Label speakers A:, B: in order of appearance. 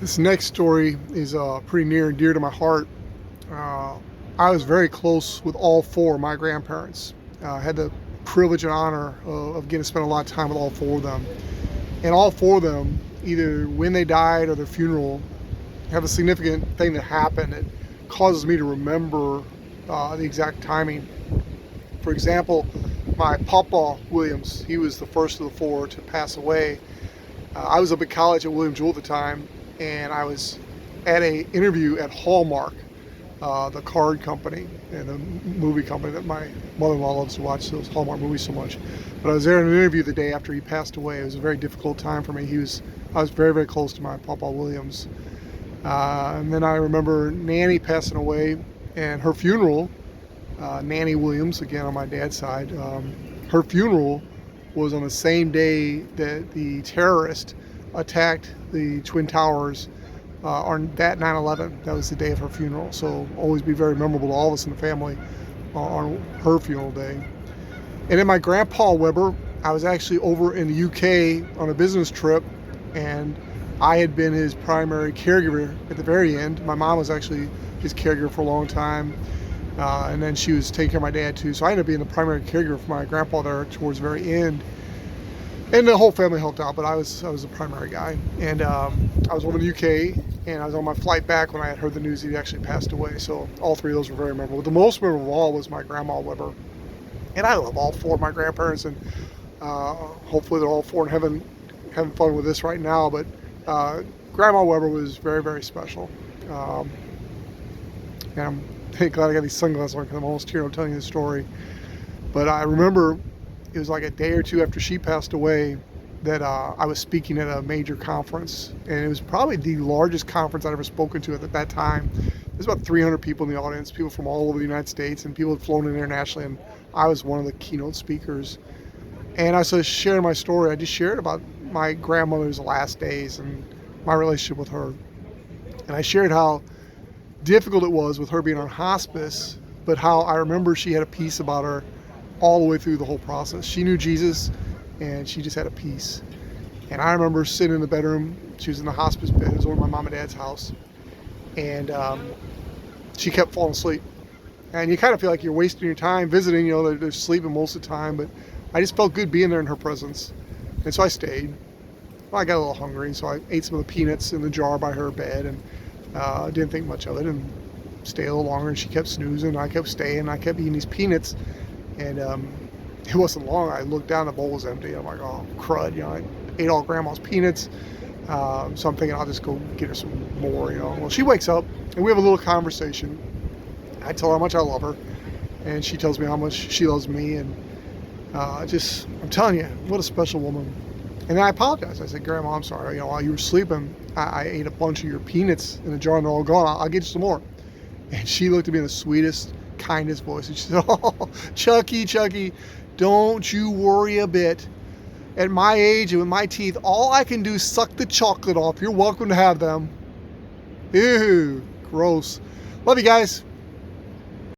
A: This next story is pretty near and dear to my heart. Uh, I was very close with all four of my grandparents. I had the privilege and honor of getting to spend a lot of time with all four of them. And all four of them, either when they died or their funeral, have a significant thing that happened that causes me to remember the exact timing. For example, my Papa Williams, he was the first of the four to pass away. I was up at college at William Jewell at the time, and I was at a interview at Hallmark, the card company and the movie company that my mother-in-law loves to watch those Hallmark movies so much. But I was there in an interview the day after he passed away. It was a very difficult time for me. I was very, very close to my Papa Williams. And then I remember Nany passing away, and her funeral, Nany Williams, again on my dad's side, her funeral was on the same day that the terrorist attacked the Twin Towers on that 9/11. That was the day of her funeral. So always be very memorable to all of us in the family on her funeral day. And then my grandpa Weber, I was actually over in the UK on a business trip, and I had been his primary caregiver at the very end. My mom was actually his caregiver for a long time. And then she was taking care of my dad too. So I ended up being the primary caregiver for my grandpa there towards the very end. And the whole family helped out, but I was the primary guy. And I was over in the UK, and I was on my flight back when I had heard the news that he actually passed away. So all three of those were very memorable. But the most memorable of all was my grandma Weber. And I love all four of my grandparents, and hopefully they're all four in heaven having fun with this right now. But Grandma Weber was very, very special. And I'm glad I got these sunglasses on because I'm almost here. I'm telling you the story. But I remember it was like a day or two after she passed away that I was speaking at a major conference. And it was probably the largest conference I'd ever spoken to at that time. There's about 300 people in the audience, people from all over the United States, and people had flown in internationally. And I was one of the keynote speakers. And I was sharing my story. I just shared about my grandmother's last days and my relationship with her. And I shared how difficult it was with her being on hospice, but how I remember she had a peace about her all the way through the whole process. She knew Jesus, and she just had a peace. And I remember sitting in the bedroom. She was in the hospice bed. It was over my mom and dad's house. And she kept falling asleep. And you kind of feel like you're wasting your time visiting. You know, they're sleeping most of the time. But I just felt good being there in her presence. And so I stayed. Well, I got a little hungry, so I ate some of the peanuts in the jar by her bed, and didn't think much of it, and stayed a little longer. And she kept snoozing. I kept staying. I kept eating these peanuts. And it wasn't long. I looked down, the bowl was empty. I'm like, oh, crud. You know, I ate all Grandma's peanuts. So I'm thinking I'll just go get her some more, you know. Well, she wakes up, and we have a little conversation. I tell her how much I love her, and she tells me how much she loves me. And I'm telling you, what a special woman. And then I apologized. I said, Grandma, I'm sorry. You know, while you were sleeping, I ate a bunch of your peanuts in a jar, and they're all gone. I'll get you some more. And she looked at me in the sweetest, kindest voice, and she said, oh, Chucky, don't you worry a bit. At my age and with my teeth, all I can do is suck the chocolate off. You're welcome to have them. Ew, gross. Love you guys.